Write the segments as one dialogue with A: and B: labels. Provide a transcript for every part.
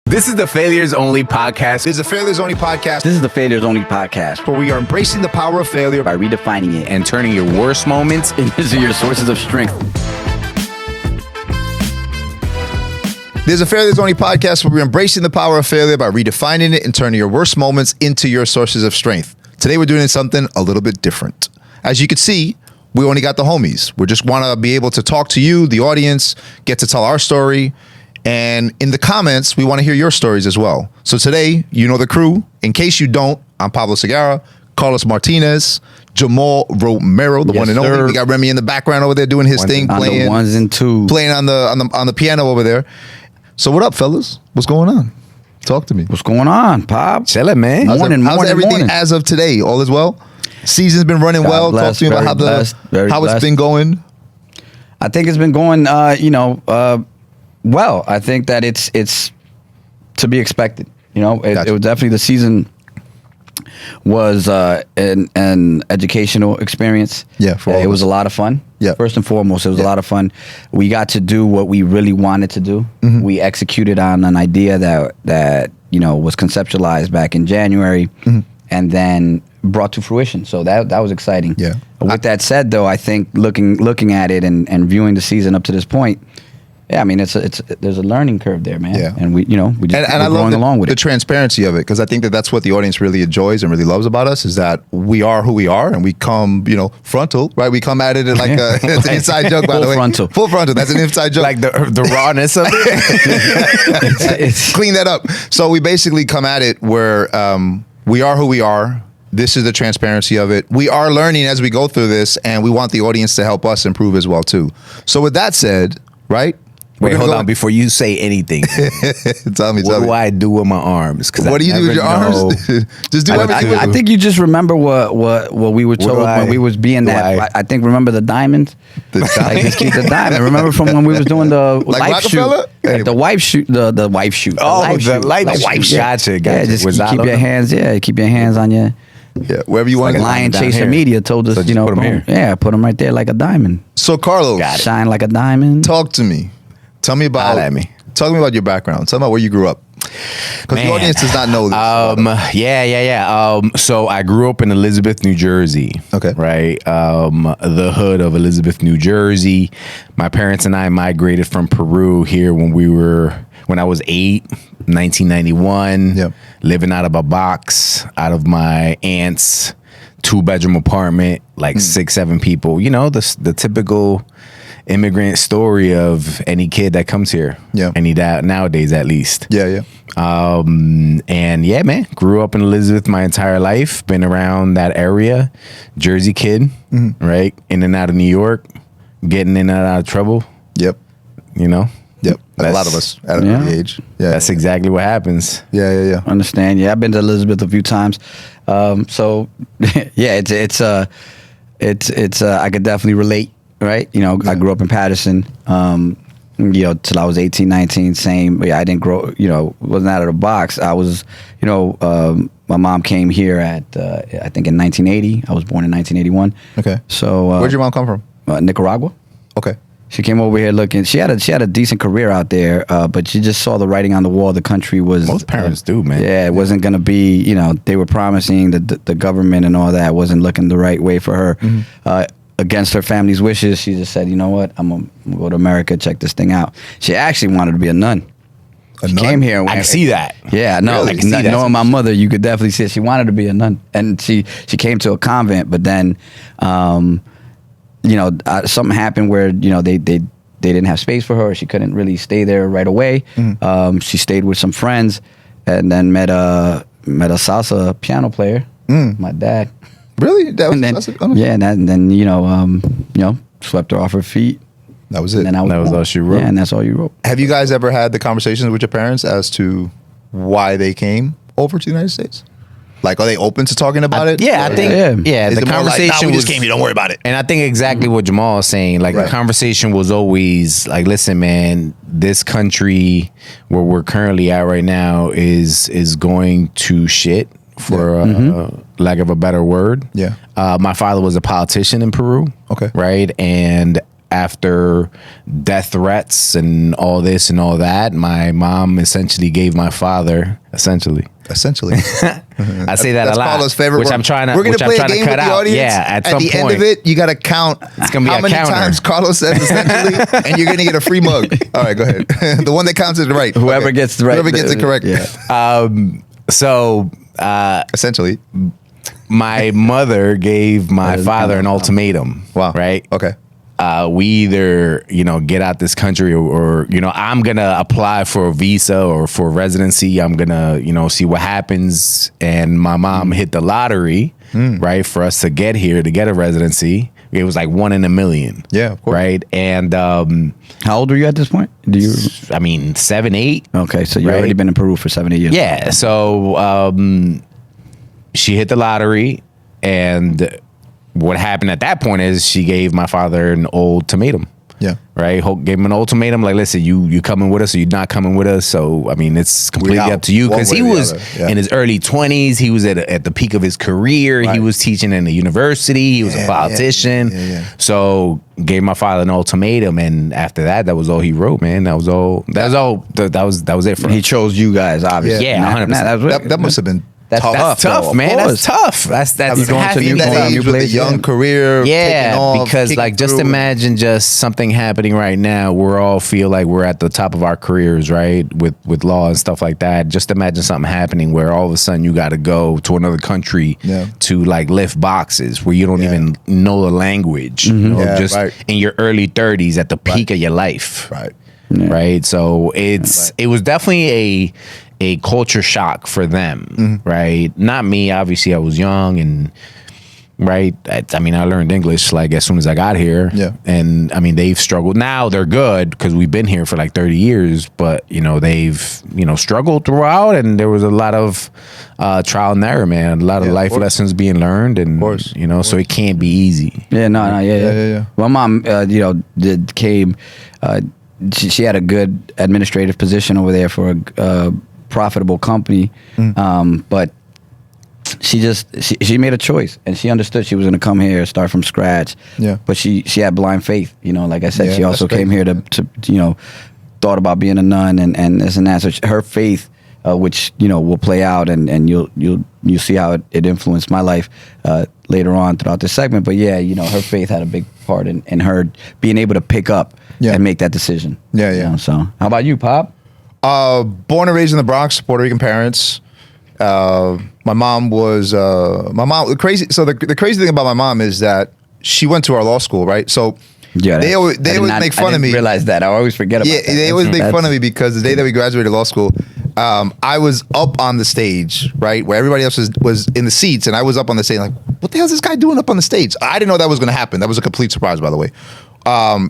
A: This is the Failures Only Podcast.
B: This is the Failures Only Podcast.
C: This is the Failures Only Podcast,
B: where we are embracing the power of failure
C: by redefining it
A: and turning your worst moments
C: into your sources of strength.
B: This is a Failures Only Podcast where we're embracing the power of failure by redefining it and turning your worst moments into your sources of strength. Today we're doing something a little bit different. As you can see, we only got the homies. We just want to be able to talk to you, the audience, get to tell our story. And in the comments, we want to hear your stories as well. So today, you know the crew. In case you don't, I'm Pablo Segarra, Carlos Martinez, Jamal Romero, the one and only. We got Remy in the background over there doing his thing, playing
C: the ones and twos,
B: playing on the piano over there. So what up, fellas? What's going on? Talk to me.
C: What's going on, Pop?
A: Chilling, man.
B: How's everything as of today? All is well? Season's been running well.
C: Bless,
B: talk to me about how it's been going.
C: I think it's been going, well. I think that it's to be expected. You know, it was definitely, the season was an educational experience.
B: Yeah,
C: it was a lot of fun.
B: Yeah.
C: First and foremost, it was a lot of fun. We got to do what we really wanted to do.
B: Mm-hmm.
C: We executed on an idea that was conceptualized back in January, and then brought to fruition. So that was exciting.
B: Yeah.
C: With that said, though, I think looking at it and viewing the season up to this point, yeah, I mean, there's a learning curve there, man.
B: Yeah.
C: And we're
B: I love
C: along with
B: the
C: it.
B: transparency of it, because I think that's what the audience really enjoys and really loves about us, is that we are who we are, and we come, frontal, right? We come at it like it's an inside joke, by the way. Full frontal. That's an inside joke.
A: Like the rawness of it.
C: It's
B: Clean that up. So we basically come at it where we are who we are. This is the transparency of it. We are learning as we go through this, and we want the audience to help us improve as well, too. So with that said, right?
A: Wait, hold on. Before you say anything,
B: tell me.
A: What do I do with my arms?
B: What do you do with your arms? Just do everything.
C: I think you just remember what we were told when we was being that. I think, remember the diamond? Like, just keep the diamond. Remember from when we was doing the
B: like
C: wife shoot?
B: Like
C: the wife shoot. The wife shoot.
A: Oh, the wife shoot. Gotcha.
C: Yeah, just keep your hands. Yeah, keep your hands on your.
B: Yeah, wherever you want.
C: Like Lion Chaser Media told us,
A: so put them here.
C: Yeah, put them right there like a diamond.
B: So Carlos,
C: shine like a diamond.
B: Talk to me. Tell me about your background. Tell me about where you grew up. Because the audience does not know this.
A: Yeah. So I grew up in Elizabeth, New Jersey.
B: Okay.
A: Right. The hood of Elizabeth, New Jersey. My parents and I migrated from Peru here when I was 8, 1991.
B: Yep.
A: Living out of a box, out of my aunt's 2-bedroom apartment, like 6-7 people. You know, the typical immigrant story of any kid that comes here.
B: Yeah.
A: Any dad nowadays, at least.
B: Yeah.
A: And yeah, man, grew up in Elizabeth my entire life. Been around that area. Jersey kid, right? In and out of New York, getting in and out of trouble.
B: Yep. Yep. A lot of us at an early age. Yeah.
A: That's exactly what happens.
B: Yeah.
C: Understand? Yeah, I've been to Elizabeth a few times. So yeah, it's I could definitely relate. Right. I grew up in Patterson, till I was 18, 19, same. Yeah, I didn't grow, wasn't out of the box. I was, my mom came here at, I think in 1980. I was born in 1981.
B: Okay.
C: So
B: where'd your mom come from?
C: Nicaragua.
B: Okay.
C: She came over here looking. She had a decent career out there, but she just saw the writing on the wall. The country was.
A: Most parents do, man.
C: Yeah, it wasn't going to be. They were promising that the government and all that wasn't looking the right way for her. Against her family's wishes, she just said, "You know what? I'm gonna go to America, check this thing out." She actually wanted to be a nun. She came here.
A: I can see that.
C: Yeah, no,
A: really?
C: Knowing my mother, you could definitely see it. She wanted to be a nun, and she came to a convent, but then, something happened where they didn't have space for her. She couldn't really stay there right away. She stayed with some friends, and then met a salsa piano player, my dad.
B: Really?
C: And then swept her off her feet.
B: That was it.
C: And then
A: that was all she wrote.
C: Yeah, and that's all you wrote.
B: Have you guys ever had the conversations with your parents as to why they came over to the United States? Like, are they open to talking about it?
A: Yeah, I think. Yeah,
B: Is
A: the
B: it more like,
A: conversation
B: we
A: was.
B: just came here. Don't worry about it.
A: And I think exactly what Jamal is saying. Like, the conversation was always like, listen, man, this country where we're currently at right now is going to shit, for lack of a better word.
B: Yeah.
A: My father was a politician in Peru.
B: Okay.
A: Right. And after death threats and all this and all that, my mom essentially gave my father essentially.
B: I
A: say that a lot.
B: Pablo's favorite
A: which
B: word.
A: I'm trying
B: We're gonna
A: to
B: play a game
A: cut
B: with the
A: out.
B: audience.
A: Yeah, at some
B: the
A: point.
B: end of it, you got to count
A: It's gonna be
B: how
A: a
B: many
A: counter.
B: times Carlos said essentially, and you're gonna get a free mug. All right, go ahead. The one that counts is right.
C: Whoever gets the right,
B: Whoever gets it correct.
C: Yeah.
A: So
B: Essentially.
A: my mother gave my father an ultimatum.
B: Wow.
A: Right?
B: Okay.
A: We either, get out this country or, I'm going to apply for a visa or for residency. I'm going to, see what happens. And my mom hit the lottery, right, for us to get here, to get a residency. It was like 1 in a million.
B: Yeah, of course.
A: Right. And
C: How old were you at this point?
A: 7, 8.
C: Okay, so you've
A: Right.
C: already been in Peru for 7 years.
A: Yeah. So she hit the lottery, and what happened at that point is she gave my father an ultimatum.
B: Yeah.
A: Right. Gave him an ultimatum. Like, listen, you coming with us or you not coming with us. So, I mean, it's completely
B: out,
A: up to you.
B: one
A: Because
B: way
A: he
B: or the
A: was
B: other. Yeah.
A: in his early 20s. He was at the peak of his career.
B: Right.
A: He was teaching in a university. He was a politician.
B: Yeah.
A: So gave my father an ultimatum. And after that was all he wrote, man. That was it for him.
C: He chose you guys, obviously.
A: Yeah, 100%.
B: That must have been
C: That's
B: tough.
A: That's tough,
C: though, of
A: man.
C: course.
A: That's tough. That's
C: He's going to
A: having
C: new
B: That
C: Going
B: age with a
C: place,
B: young
C: yeah.
B: career.
A: Yeah,
B: taking off,
A: because
B: kicking
A: like just
B: through.
A: imagine just something happening right now. We're all feel like we're at the top of our careers, right? With law and stuff like that. Just imagine something happening where all of a sudden you got to go to another country to like lift boxes where you don't even know the language.
B: Yeah,
A: just
B: right.
A: in your early 30s at the peak of your life.
B: Right.
A: Right. So it was definitely a culture shock for them, right? Not me. Obviously, I was young and right. I mean, I learned English like as soon as I got here.
B: Yeah.
A: And I mean, they've struggled. Now they're good because we've been here for like 30 years. But they've struggled throughout, and there was a lot of trial and error, man. A lot of life lessons being learned, and so it can't be easy.
C: Yeah,
B: Yeah.
C: My mom, came. She had a good administrative position over there for a profitable company, but she made a choice, and she understood she was going to come here, start from scratch.
B: Yeah.
C: But she had blind faith. Like I said,
B: Yeah,
C: she also
B: that's
C: came here to thought about being a nun and this and that. So her faith, which will play out, and you'll see how it influenced my life later on throughout this segment. But yeah, her faith had a big part in her being able to pick up and make that decision.
B: Yeah.
C: So how about you, Pop?
B: Born and raised in the Bronx, Puerto Rican parents. My mom was the crazy. So the crazy thing about my mom is that she went to our law school, right? So
C: Yeah,
B: they always make fun of me.
C: Realize that I always forget about that.
B: Yeah, they always make fun of me because the day that we graduated law school, I was up on the stage, right, where everybody else was in the seats, and I was up on the stage, like, what the hell is this guy doing up on the stage? I didn't know that was going to happen. That was a complete surprise, by the way.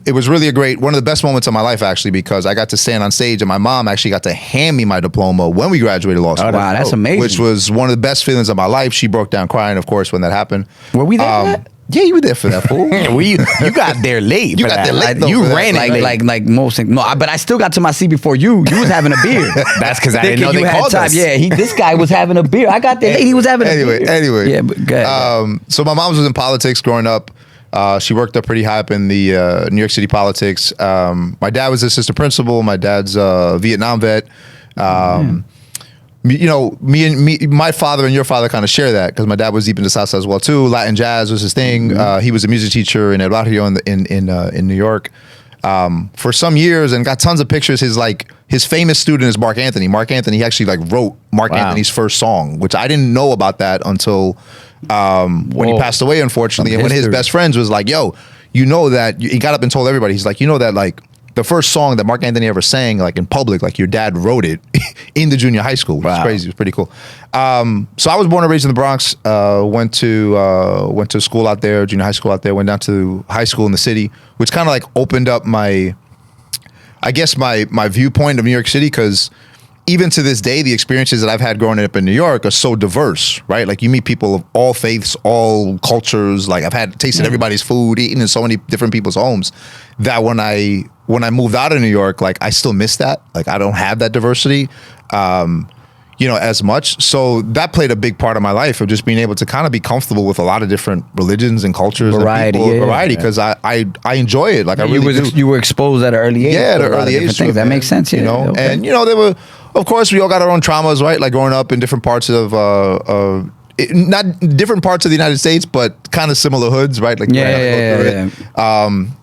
B: It was really one of the best moments of my life, actually, because I got to stand on stage, and my mom actually got to hand me my diploma when we graduated law school.
C: Oh, wow, that's amazing.
B: Which was one of the best feelings of my life. She broke down crying, of course, when that happened.
C: Were we there for that?
B: Yeah, you were there for that, fool.
A: You got there late.
B: You
A: for
B: got
A: that.
B: there late, though,
A: You
B: for that.
A: ran it late.
C: like most things. No, but I still got to my seat before you. You was having a beer.
A: That's because I didn't
C: Thinking
A: know
C: you
A: they
C: had
A: called
C: time.
A: us.
C: Yeah, this guy was having a beer. I got there late. He was having a beer.
B: Anyway.
C: Yeah, but go ahead.
B: So my mom was in politics growing up. She worked up pretty high up in the New York City politics. My dad was assistant principal. My dad's a Vietnam vet. My father and your father kind of share that because my dad was deep into Southside as well too. Latin jazz was his thing. He was a music teacher in El Barrio in New York for some years and got tons of pictures. His famous student is Mark Anthony. Mark Anthony actually wrote Mark Anthony's first song, which I didn't know about that until when he passed away, unfortunately. And one of his best friends was like, "Yo, you know that?" He got up and told everybody. He's like, "You know that the first song that Mark Anthony ever sang in public, your dad wrote it in the junior high school." Which was crazy. It was pretty cool. So I was born and raised in the Bronx. Went to school out there, junior high school out there. Went down to high school in the city, which kind of opened up my viewpoint of New York City, because even to this day, the experiences that I've had growing up in New York are so diverse, right? You meet people of all faiths, all cultures. I've had tasted everybody's food, eaten in so many different people's homes, that when I moved out of New York, I still miss that. I don't have that diversity. as much. So that played a big part of my life of just being able to kind of be comfortable with a lot of different religions and cultures,
C: Variety,
B: and people,
C: yeah.
B: because I enjoy it. Like I
C: you
B: really do.
C: You were exposed at an early age.
B: Yeah, at
C: to
B: an
C: a lot of
B: early
C: different
B: age.
C: things. That makes sense. Yeah, okay.
B: And there were, of course, we all got our own traumas, right? Like growing up in different parts of not different parts of the United States, but kind of similar hoods, right? Like
C: Yeah.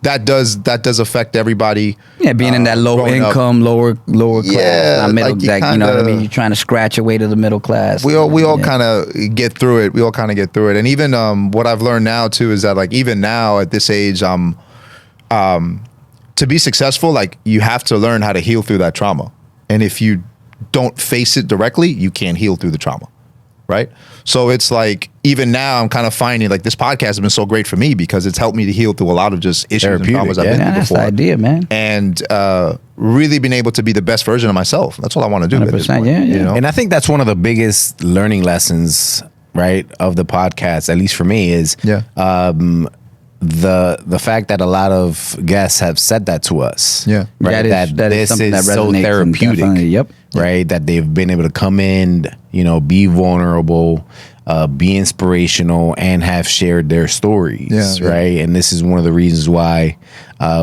B: that does affect everybody.
C: Yeah, being in that low
B: growing
C: income, lower class,
B: Yeah,
C: not middle.
B: like you
C: Like, you know what I
B: kinda-
C: mean? You're trying to scratch your way to the middle class.
B: We all kind of get through it. We all kind of get through it. And even what I've learned now too is that like even now at this age, to be successful, like you have to learn how to heal through that trauma. And if you don't face it directly, you can't heal through the trauma. Right. So it's like even now I'm kind of finding like this podcast has been so great for me because it's helped me to heal through a lot of just issues and traumas I've been through
C: that's
B: before.
C: the idea, man.
B: And really being able to be the best version of myself. That's all I want to do.
C: 100%,
B: At this point,
C: yeah.
B: You know?
A: And I think that's one of the biggest learning lessons, right, of the podcast, at least for me, is the fact that a lot of guests have said that to us.
B: Yeah.
A: Right.
C: That is
A: this
C: something that
A: is so
C: resonates and
A: therapeutic.
C: definitely, yep.
A: Right. That they've been able to come in, be vulnerable, be inspirational, and have shared their stories.
B: Yeah.
A: Right. And this is one of the reasons why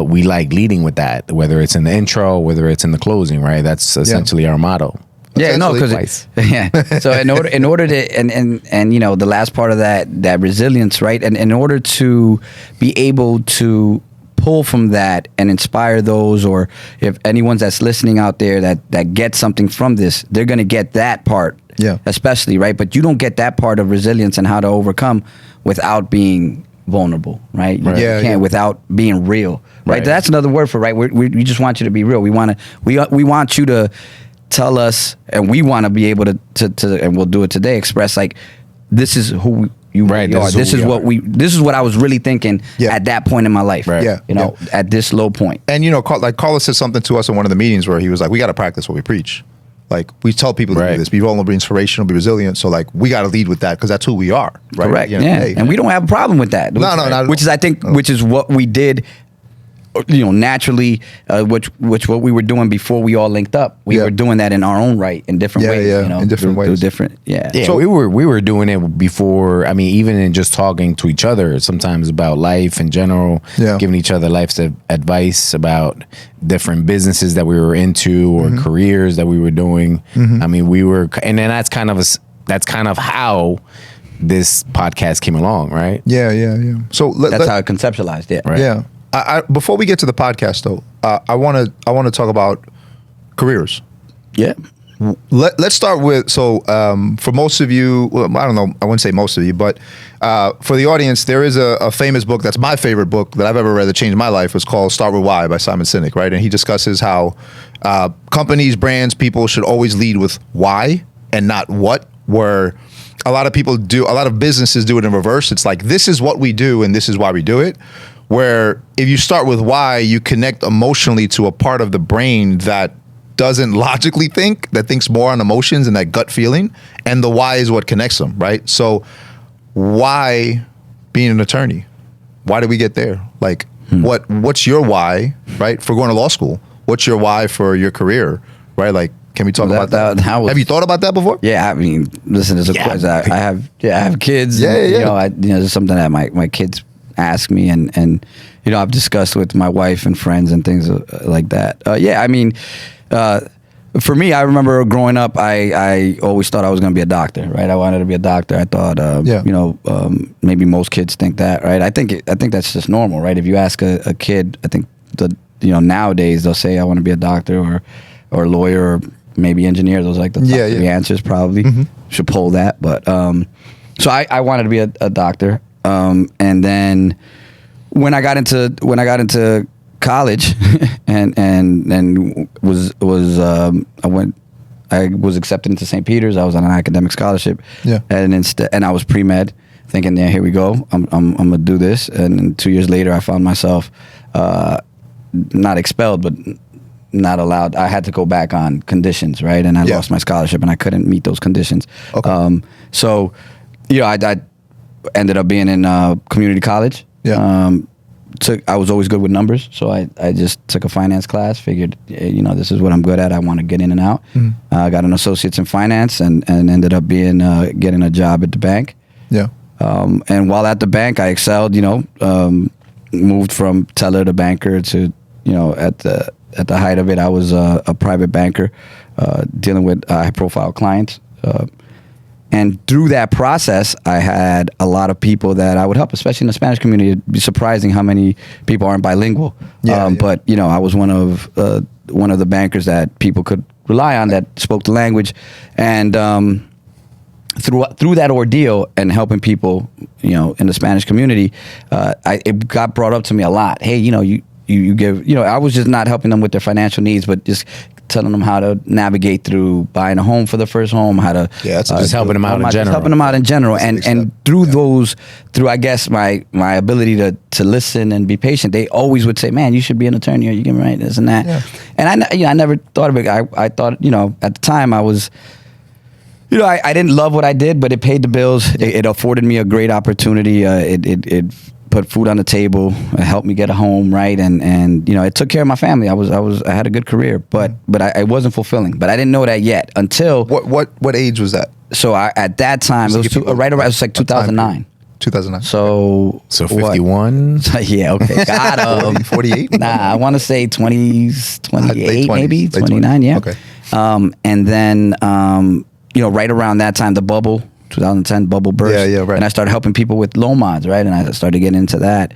A: we like leading with that, whether it's in the intro, whether it's in the closing. Right. That's essentially our motto.
C: Yeah, no,
B: Essentially.
C: because so in order to and the last part of that resilience, right? And in order to be able to pull from that and inspire those, or if anyone's that's listening out there that gets something from this, they're gonna get that part, especially, right? But you don't get that part of resilience and how to overcome without being vulnerable, right? You can't without being real, right? That's another word for right. We just want you to be real. We want you to tell us, and we want to be able to and we'll do it today, express like this is who you really are. This is what I was really thinking at that point in my life.
A: Right.
B: Yeah.
C: At this low point.
B: And like Carlos said something to us in one of the meetings where he was like, we got to practice what we preach. Like we tell people to do this, be vulnerable, be inspirational, be resilient. So like we got to lead with that because that's who we are. Right?
C: Correct. And we don't have a problem with that. Which is I think which is what we did. Naturally, which what we were doing before we all linked up. We were doing that in our own right, in different ways.
B: In different ways.
C: Different.
A: Yeah, so we were doing it before. I mean, even in just talking to each other, sometimes about life in general, giving each other life's advice about different businesses that we were into or careers that we were doing. I mean, and then that's kind of how this podcast came along, right?
B: Yeah. So
C: that's how it conceptualized. Yeah.
A: Right.
B: Yeah. I before we get to the podcast though, I want to talk about careers.
C: Yeah.
B: Let's start with for most of you, well, I don't know, I wouldn't say most of you, but for the audience, there is a famous book that's my favorite book that I've ever read that changed my life. It's called Start With Why by Simon Sinek, right? And he discusses how companies, brands, people should always lead with why and not what. Where a lot of businesses do it in reverse. It's like, this is what we do and this is why we do it. Where if you start with why, you connect emotionally to a part of the brain that doesn't logically think, that thinks more on emotions and that gut feeling, and the why is what connects them, right? So why being an attorney? Why did we get there? Like what's your why, right? For going to law school, what's your why for your career, right? Like, can we talk about that? Have you thought about that before?
C: Yeah, I mean, listen, there's a question. I have kids.
B: Yeah.
C: There's something that my kids ask me, and I've discussed with my wife and friends and things like that. I mean, for me, I remember growing up, I always thought I was going to be a doctor, right? I wanted to be a doctor. I thought, maybe most kids think that, right? I think that's just normal, right? If you ask a kid, I think nowadays they'll say I want to be a doctor or a lawyer or maybe engineer. Those are like the top three answers probably. Should poll that, but so I wanted to be a doctor. And then when I got into college and I was accepted into St. Peter's. I was on an academic scholarship. And I was pre-med, thinking, here we go. I'm gonna do this. And then 2 years later, I found myself not expelled, but not allowed. I had to go back on conditions, right? And I lost my scholarship, and I couldn't meet those conditions. Okay. I ended up being in community college. I was always good with numbers, so I just took a finance class. Figured, this is what I'm good at. I want to get in and out. I got an associate's in finance, and ended up getting a job at the bank.
B: Yeah.
C: And while at the bank, I excelled. Moved from teller to banker to, at the height of it, I was a private banker, dealing with high-profile clients. And through that process, I had a lot of people that I would help, especially in the Spanish community. It'd be surprising how many people aren't bilingual. But I was one of the bankers that people could rely on that spoke the language, and through that ordeal and helping people, in the Spanish community, it got brought up to me a lot. Hey, you give, I was just not helping them with their financial needs, but just telling them how to navigate through buying a home for the first home, how to
A: just helping them out in general.
C: Just helping them out in general, and through I guess my ability to listen and be patient, they always would say, "Man, you should be an attorney, or you can write this and that." Yeah. And I never thought of it. I thought, at the time I was. I didn't love what I did, but it paid the bills. It afforded me a great opportunity. It put food on the table, it helped me get a home, right? And it took care of my family. I had a good career, but it wasn't fulfilling. But I didn't know that yet until
B: what age was that?
C: So at that time, it was right around. It was like 2009.
B: 2009.
C: So
A: 51.
C: Yeah, okay, got him.
B: 48.
C: Nah, I want to say 28, maybe 29. Yeah.
B: Okay.
C: And then right around that time, the bubble. 2010 bubble burst.
B: Yeah, right.
C: And I started helping people with loan mods, right? And I started getting into that.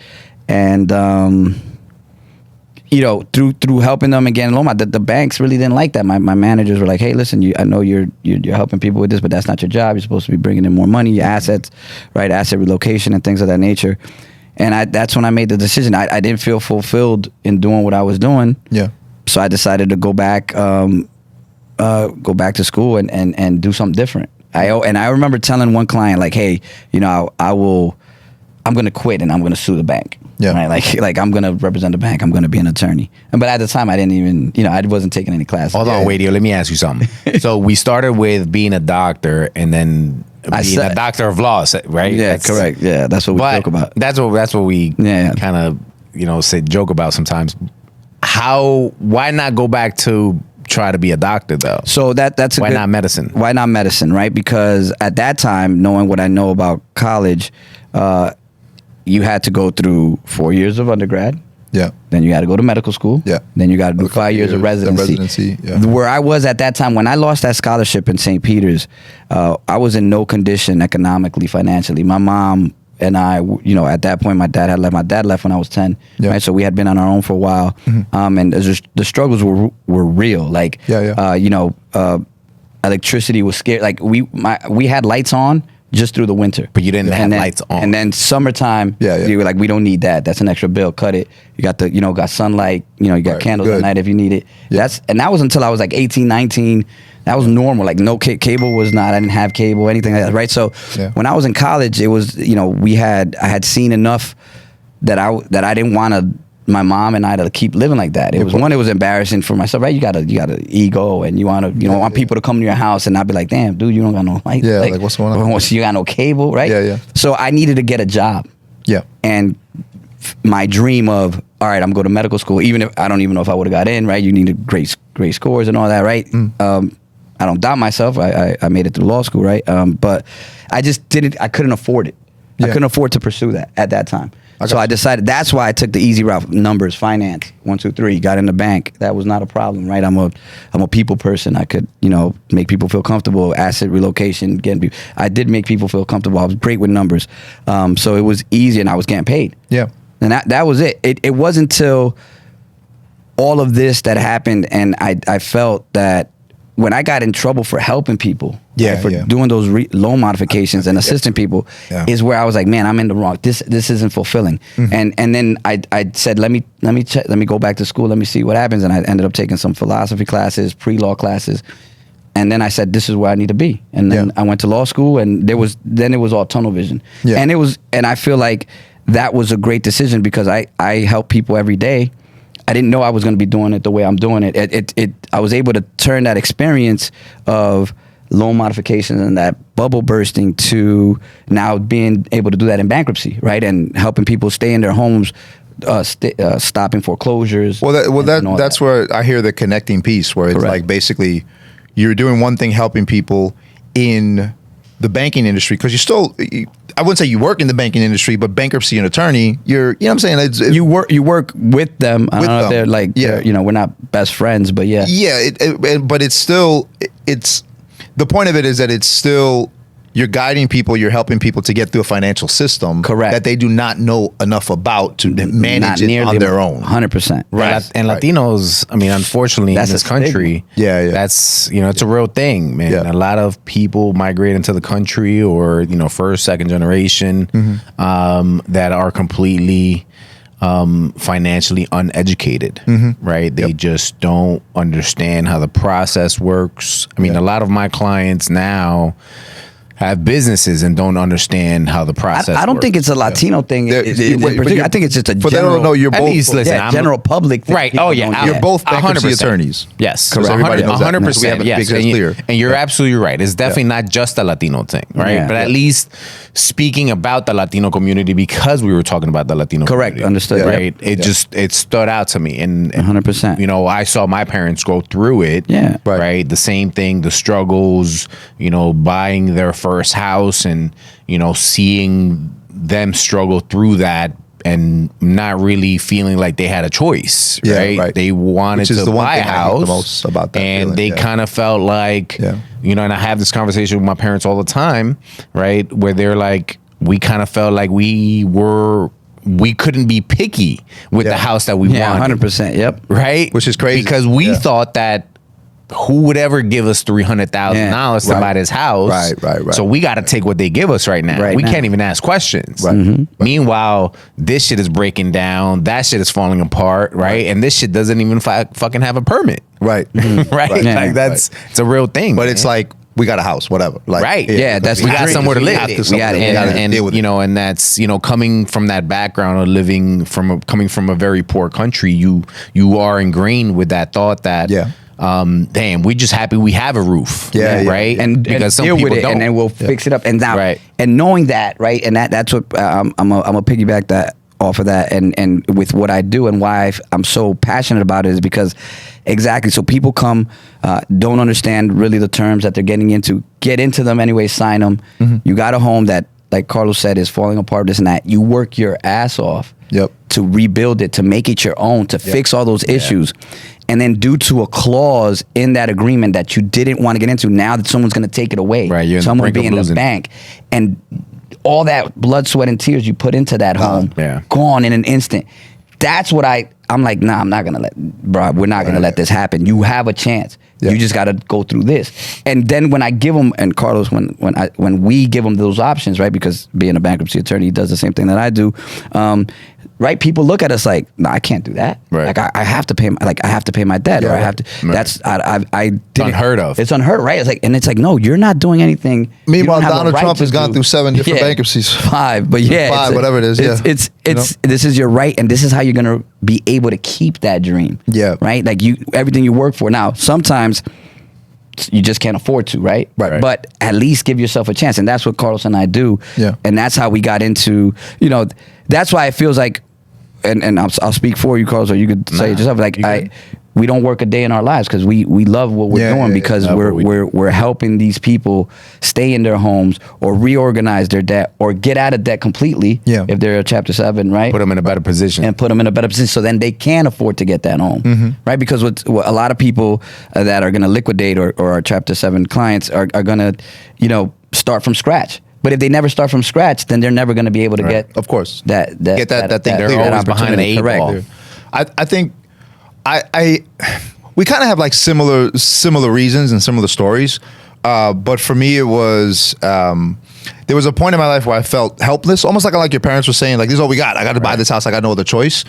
C: And, through helping them and getting loan mod, the banks really didn't like that. My managers were like, hey, listen, I know you're helping people with this, but that's not your job. You're supposed to be bringing in more money, your assets, right? Asset relocation and things of that nature. And that's when I made the decision. I didn't feel fulfilled in doing what I was doing. Yeah. So I decided to go back to school and do something different. I remember telling one client, like, hey, I'm going to quit and I'm going to sue the bank. Yeah. Right? Like I'm going to represent the bank. I'm going to be an attorney. But at the time I didn't even, I wasn't taking any classes.
A: Hold on, wait, let me ask you something. So we started with being a doctor and then being a doctor of law, right?
C: Yeah, correct. Yeah, that's what we joke about.
A: That's what we kind of say joke about sometimes. Why not go back to try to be a doctor though?
C: So that's
A: why not medicine?
C: Why not medicine, right? Because at that time, knowing what I know about college, you had to go through 4 years of undergrad. Yeah. Then you got to go to medical school. Yeah. Then you got to do 5 years of residency. Where I was at that time, when I lost that scholarship in St. Peter's, I was in no condition economically, financially. My mom and I, at that point, my dad had left. My dad left when I was 10, right? So we had been on our own for a while, and the struggles were real. Like, electricity was scarce. Like we had lights on just through the winter,
A: but you didn't have lights on.
C: And then summertime, you were like, we don't need that. That's an extra bill. Cut it. You got got sunlight. You got candles at night if you need it. Yeah. That was until I was like 18, 19. That was normal. Like no cable was not. I didn't have cable, anything like that, right? So when I was in college, it was I had seen enough that I didn't want my mom and I to keep living like that. It was embarrassing for myself, right? You got an ego, and you want people to come to your house and not be like, damn, dude, you don't got no light.
B: Yeah, like what's going on?
C: You got no cable, right?
B: Yeah.
C: So I needed to get a job. Yeah. And my dream of, all right, I'm going to medical school, even if I don't even know if I would have got in, right? You needed great scores and all that, right? I don't doubt myself. I made it through law school, right? But I couldn't afford it. Yeah. I couldn't afford to pursue that at that time. So I decided, that's why I took the easy route, numbers, finance, 1, 2, 3, got in the bank. That was not a problem, right? I'm a people person. I could, make people feel comfortable, asset relocation, I did make people feel comfortable. I was great with numbers. So it was easy and I was getting paid. Yeah. And that was it. It wasn't until all of this that happened and I felt that when I got in trouble for helping people, doing those loan modifications and assisting people, is where I was like, man, I'm in the wrong. This isn't fulfilling. Mm-hmm. And then I said, let me go back to school. Let me see what happens. And I ended up taking some philosophy classes, pre-law classes. And then I said, this is where I need to be. And then I went to law school, and it was all tunnel vision. Yeah. And I feel like that was a great decision because I help people every day. I didn't know I was going to be doing it the way I'm doing it. I was able to turn that experience of loan modifications and that bubble bursting to now being able to do that in bankruptcy, right? And helping people stay in their homes stopping foreclosures.
B: That's where I hear the connecting piece, where it's
C: Correct.
B: like basically you're doing one thing, helping people in the banking industry, because I wouldn't say you work in the banking industry, but bankruptcy and attorney, you know what I'm saying?
C: You work with them. I don't know if they're like, we're not best friends, but yeah.
B: Yeah, but it's still, the point of it is that it's still, you're guiding people, you're helping people to get through a financial system that they do not know enough about to manage it on their own.
C: 100%.
A: Right. And Latinos, I mean, unfortunately, in this country, that's, it's a real thing, man.
B: Yeah.
A: A lot of people migrate into the country or, first, second generation that are completely financially uneducated, right? They just don't understand how the process works. I mean, a lot of my clients now have businesses and don't understand how the process
C: I don't
A: works.
C: think it's a Latino thing. I think it's just a general,
B: you're both,
C: general public thing.
A: Right. Oh, yeah.
B: You're both bankruptcy
A: 100%.
B: attorneys.
A: Yes.
B: Correct. Everybody knows that.
A: 100%.
B: We have it
A: Yes.
B: clear.
A: And you're absolutely right. It's definitely not just a Latino thing, right?
C: Yeah.
A: But at least speaking about the Latino community, because we were talking about the Latino community.
C: Understood.
A: Right. It stood out to me. And
C: 100%.
A: I saw my parents go through it.
C: Yeah.
A: Right. The same thing, the struggles, buying their first house and, seeing them struggle through that and not really feeling like they had a choice, right? They wanted to buy a house.
B: The most about that
A: and
B: feeling,
A: they kind of felt like, and I have this conversation with my parents all the time, right? Where they're like, we kind of felt like we couldn't be picky with the house that we wanted.
C: 100%. Yep.
B: Which
A: Right?
B: is crazy.
A: Because we thought that who would ever give us $300,000 to buy this house?
B: Right.
A: So we got to take what they give us right now. We can't even ask questions.
B: Right.
A: Meanwhile, this shit is breaking down. That shit is falling apart. Right. And this shit doesn't even fucking have a permit.
B: Right.
A: Right.
C: Yeah.
A: Like it's a real thing.
B: But
A: man.
B: it's like, we got a house, whatever. Like,
A: right.
C: Yeah, that's
A: we got somewhere to live.
C: We got
A: and and that's coming from that background of coming from a very poor country, you are ingrained with that thought that damn, we just happy we have a roof. Right.
C: And
A: because some
C: deal
A: people
C: with it,
A: don't.
C: and then we'll fix it up. And now,
A: Right.
C: and knowing that, right, and that's what I'm a piggyback that off of that, and with what I do and why I'm so passionate about it is because exactly. So people come, don't understand really the terms that they're getting into. Get into them anyway. Sign them. You got a home that, like Carlos said, is falling apart. This and that. You work your ass off. To rebuild it, to make it your own, to fix all those issues. And then due to a clause in that agreement that you didn't want to get into, now that someone's going to take it away.
A: Right, you're
C: someone being in the bank. And all that blood, sweat, and tears you put into that home, gone in an instant. That's what I'm like, nah, I'm not going to we're not going to let this happen. You have a chance. You just got to go through this. And then when I give them, and Carlos, when we give them those options, right, because being a bankruptcy attorney, he does the same thing that I do, right? People look at us like, no, I can't do that.
A: Right.
C: Like I have to pay my debt, or I have to.
A: Right.
C: That's I did
A: It's unheard of.
C: It's unheard, right? It's like no, you're not doing anything.
B: Meanwhile, Donald Trump has gone through 7 different bankruptcies.
C: 5, but
B: 5, whatever it is.
C: It's this is your right, and this is how you're gonna be able to keep that dream. Right. Like everything you work for. Now, sometimes you just can't afford to, right? But at least give yourself a chance, and that's what Carlos and I do. And that's how we got into. That's why it feels like, and I'll speak for you, Carlos, or you could say it yourself. Like we don't work a day in our lives because we love what we're doing because we're helping these people stay in their homes or reorganize their debt or get out of debt completely. If they're a Chapter 7, right?
A: Put them in a better position.
C: And put them in a better position so then they can afford to get that home, right? Because what a lot of people that are going to liquidate or our Chapter 7 clients are going to, start from scratch. But if they never start from scratch, then they're never going to be able to get,
B: of course,
C: that
B: thing.
A: They're always behind the 8 ball.
B: I think we kind of have like similar reasons and similar stories, but for me it was there was a point in my life where I felt helpless, almost like your parents were saying, like, this is all we got. I got to buy this house. I got no other choice.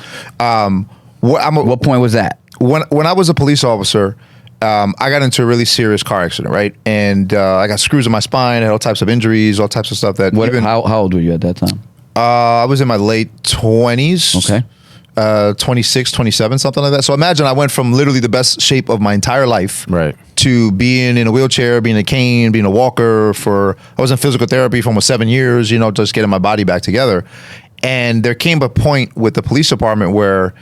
C: What point was that?
B: When I was a police officer. I got into a really serious car accident, right? And I got screws in my spine, had all types of injuries, all types of stuff that.
C: How old were you at that time?
B: I was in my late 20s.
C: Okay.
B: 26, 27, something like that. So imagine I went from literally the best shape of my entire life to being in a wheelchair, being a cane, being a walker I was in physical therapy for almost 7 years, just getting my body back together. And there came a point with the police department where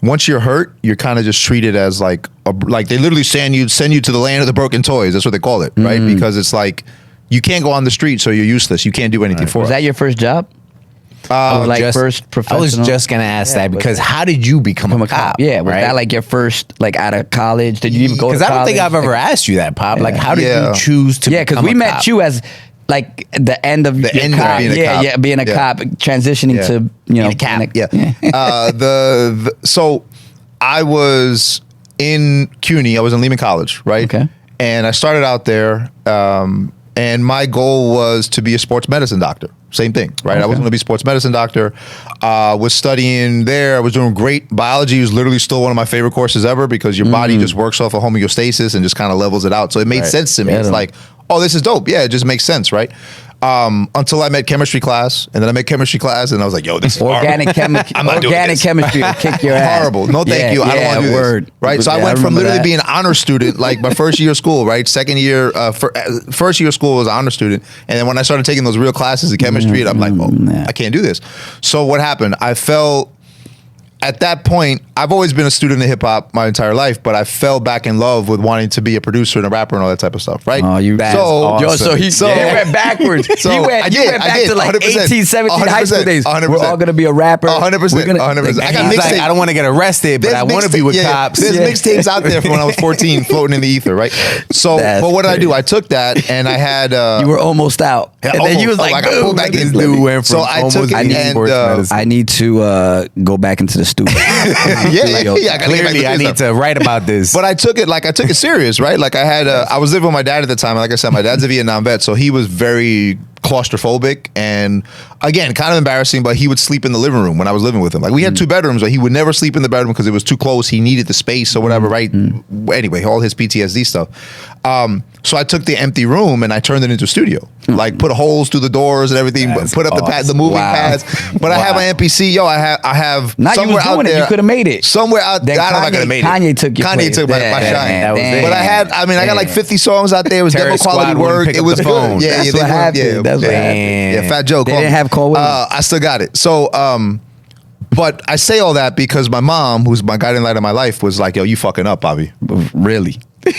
B: once you're hurt, you're kind of just treated as like they literally send you to the land of the broken toys. That's what they call it, right? Because it's like you can't go on the street, so you're useless. You can't do anything for it.
C: Was that your first job? First professional?
A: I was just gonna ask that because how did you become a cop?
C: Yeah, was that like your first, like out of college? Did you even go to college?
A: Because I don't think I've ever asked you that, Pop. Like, how did you choose to?
C: Yeah, because we met you as like the end of the
B: end of being a cop.
C: Being a cop, transitioning to
A: being a cop.
B: So I was in CUNY. I was in Lehman College, right?
C: Okay.
B: And I started out there, and my goal was to be a sports medicine doctor. Same thing, right? Okay. I was going to be a sports medicine doctor. Was studying there. I was doing great. Biology was literally still one of my favorite courses ever because your body just works off of homeostasis and just kind of levels it out. So it made sense to me. It's like, oh, this is dope. Yeah, it just makes sense, right? Until I met chemistry class, and then I met chemistry class, and I was like, "Yo, this is
C: organic chemistry. Organic chemistry will kick your ass."
B: Horrible. No, thank you. I don't want to do this. Right. So I went from literally being an honor student, like my first year of school, right? Second year, first year of school was an honor student, and then when I started taking those real classes in chemistry, I'm like, "Oh, I can't do this." So what happened? I fell. At that point, I've always been a student of hip hop my entire life, but I fell back in love with wanting to be a producer and a rapper and all that type of stuff, right?
C: Oh, you
A: awesome.
C: He went backwards. You went back to like 18, 17 high school days. 100%. We're all going to be a rapper.
B: 100%. 100%.
A: I got mixtapes. I don't want to get arrested, but I want to be with cops.
B: There's mixtapes out there from when I was 14 floating in the ether, right? So, but what did I do? I took that and I had...
C: you were almost out. And then you was like,
B: I got pulled back in.
A: So I took it
C: and... I need to go back into the studio.
A: Clearly, I need to write about this.
B: But I took it serious, right? Like I was living with my dad at the time. Like I said, my dad's a Vietnam vet, so he was very claustrophobic and again, kind of embarrassing, but he would sleep in the living room when I was living with him. Like we had 2 bedrooms, but he would never sleep in the bedroom because it was too close. He needed the space or whatever, right? Anyway, all his PTSD stuff. So I took the empty room and I turned it into a studio. Like put holes through the doors and everything, put up the moving pads. But I have my MPC, I have
C: not somewhere out there. You could have made it.
B: Somewhere out there. I don't know if I could have made it.
C: Kanye took your place.
B: Took my shine. But I got like 50 songs out there. It was demo quality work. It was good.
C: That's what happened. That's what happened.
B: Yeah, Fat Joe.
C: They didn't have Cole Williams.
B: I still got it. So, but I say all that because my mom, who's my guiding light of my life, was like, "Yo, you fucking up, Bobby."
C: Really?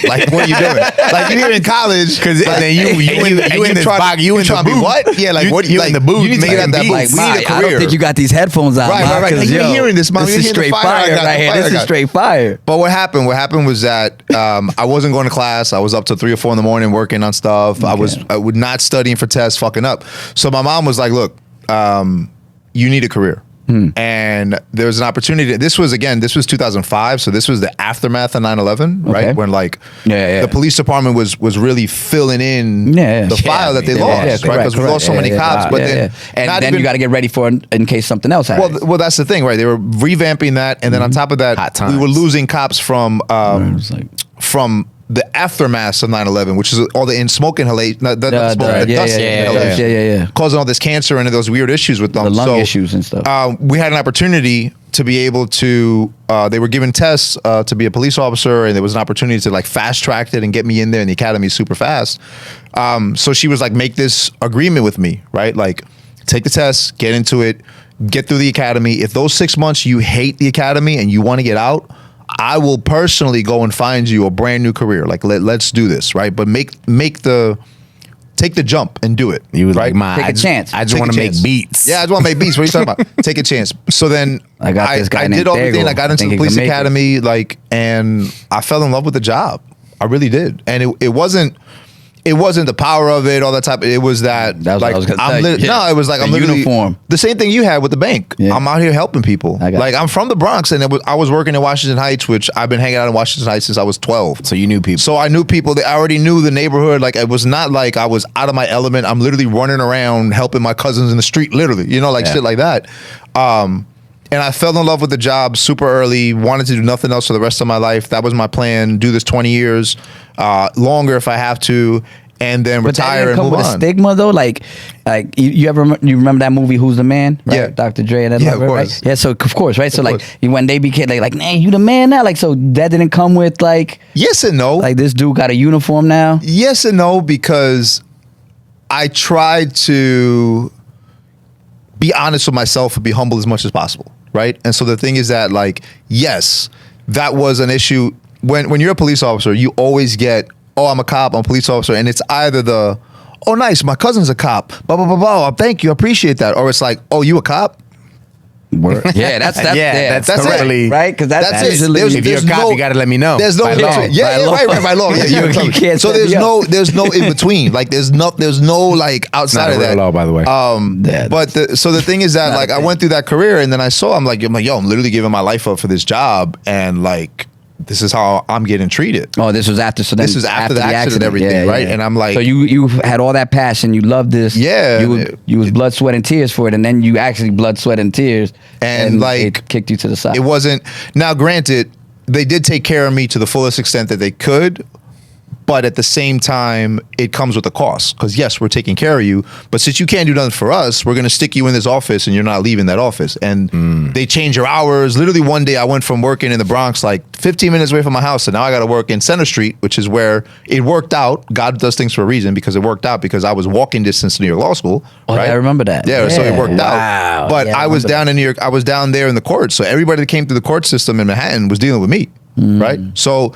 B: Like, what are you doing? Like, you're in college because then you in this box, you in the booth. What? Yeah, like what? You in the booth? You need to get that
C: like, we need a career. I don't think you got these headphones on.
B: Right. Like, you're hearing this, mom.
C: This is straight fire right here. This is straight fire.
B: But what happened? What happened was that I wasn't going to class. I was up till 3 or 4 in the morning working on stuff. I would not studying for tests, fucking up. So my mom was like, "Look, you need a career." And there was an opportunity. This was 2005, so this was the aftermath of 9/11, right? When the police department was really filling in the file that they lost, right? Because we lost so many cops. But then
C: you got to get ready for in case something else happens.
B: Well, that's the thing, right? They were revamping that, and then on top of that, we were losing cops from the aftermath of 9/11, which is all the smoke inhalation, causing all this cancer and those weird issues with them.
C: The lung issues and stuff.
B: We had an opportunity to be able to, they were given tests to be a police officer, and there was an opportunity to like fast track it and get me in there in the academy super fast. So she was like, make this agreement with me, right? Like, take the test, get into it, get through the academy. If those 6 months you hate the academy and you want to get out, I will personally go and find you a brand new career. Like let's do this, right? But take the jump and do it.
A: You was
B: right?
A: like,
C: take a chance.
A: I just want to make beats.
B: Yeah, I just want to make beats. What are you talking about? Take a chance. So then I did all the thing. I got into the police academy, and I fell in love with the job. I really did. And it wasn't the power of it, all that type. It was that
C: like what I was gonna say.
B: No, it was like I'm literally
C: uniform.
B: The same thing you had with the bank. Yeah. I'm out here helping people. Like I'm from the Bronx, and I was working in Washington Heights, which I've been hanging out in Washington Heights since I was 12.
A: So you knew people.
B: So I knew people. I already knew the neighborhood. Like it was not like I was out of my element. I'm literally running around helping my cousins in the street, literally. Shit like that. And I fell in love with the job super early, wanted to do nothing else for the rest of my life. That was my plan, do this 20 years, longer if I have to, and then retire and move on.
C: But that a stigma though? Like you remember that movie, Who's the Man? Right?
B: Yeah.
C: Dr. Dre and that.
B: Yeah, of course.
C: Right? Yeah, so of course, right? So like when they became like, nah, you the man now? Like, so that didn't come with like...
B: Yes and no.
C: Like this dude got a uniform now?
B: Yes and no, because I tried to be honest with myself and be humble as much as possible, right? And so the thing is that, like, yes, that was an issue. When you're a police officer, you always get, oh, I'm a cop, I'm a police officer, and it's either the, oh, nice, my cousin's a cop, blah, blah, blah, blah, thank you, I appreciate that. Or it's like, oh, you a cop?
C: Yeah, that's
A: totally
C: it, right? Because that's usually,
A: if you're a cop, you got to let me know.
B: There's no
A: by
B: in
A: law.
B: between. Yeah, right, by law. Yeah,
C: you can't
B: so there's no in between. Like there's no like outside
A: Not
B: of
A: a real
B: that
A: law, by the way.
B: But so the thing is that, like, I went through that career, and then I'm like, yo, I'm literally giving my life up for this job, and like, this is how I'm getting treated.
C: Oh, this was after. So
B: this was after the accident and everything, right? And I'm like,
C: so you had all that passion, you loved this,
B: yeah.
C: You was blood, sweat, and tears for it, and then you actually blood, sweat, and tears,
B: and like
C: it kicked you to the side.
B: It wasn't. Now, granted, they did take care of me to the fullest extent that they could. But at the same time, it comes with a cost. Because yes, we're taking care of you, but since you can't do nothing for us, we're going to stick you in this office and you're not leaving that office. And they change your hours. Literally one day I went from working in the Bronx, like 15 minutes away from my house, and now I got to work in Center Street, which is where it worked out. God does things for a reason, because it worked out because I was walking distance to New York Law School.
C: Oh,
B: right?
C: I remember that.
B: Yeah, so it worked
C: out.
B: But I was down in New York. I was down there in the court. So everybody that came through the court system in Manhattan was dealing with me, right? So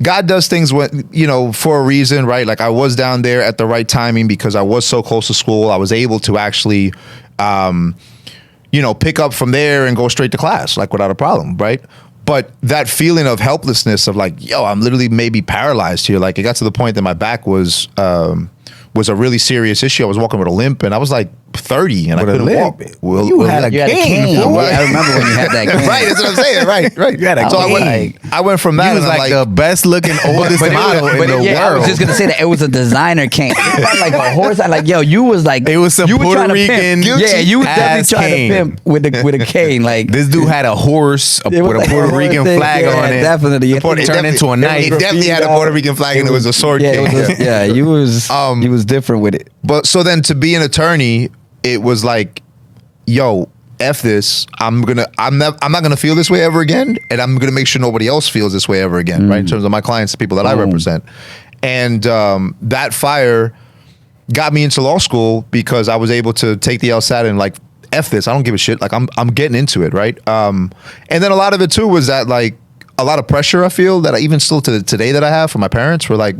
B: God does things for a reason, right? Like, I was down there at the right timing because I was so close to school. I was able to actually, pick up from there and go straight to class, like, without a problem, right? But that feeling of helplessness of like, yo, I'm literally maybe paralyzed here. Like, it got to the point that my back was a really serious issue. I was walking with a limp, and I was like 30 and I couldn't walk.
A: Well, you had a cane.
C: I remember when you had that cane.
B: Right, that's what I'm saying. Right.
A: You had a
B: So
A: cane.
B: I went from that.
A: He was like the best looking oldest model in the world.
C: I was just gonna say that it was a designer cane. Like a horse. Like, yo, you was like,
A: it was some Puerto Rican.
C: Yeah, you was definitely trying to pimp with a cane. Like,
A: this dude had a horse with a Puerto Rican flag on it.
C: Definitely,
A: it turned into a knife.
B: It definitely had a Puerto Rican flag, and it was a sword cane.
C: Yeah, you was different with it.
B: But so then, to be an attorney, it was like, yo, F this. I'm not gonna feel this way ever again, and I'm gonna make sure nobody else feels this way ever again, right? In terms of my clients, the people that I represent. And that fire got me into law school because I was able to take the LSAT and like, F this. I don't give a shit. Like, I'm getting into it, right? And then a lot of it too was that, like, a lot of pressure I feel that I even still to today that I have from my parents were like,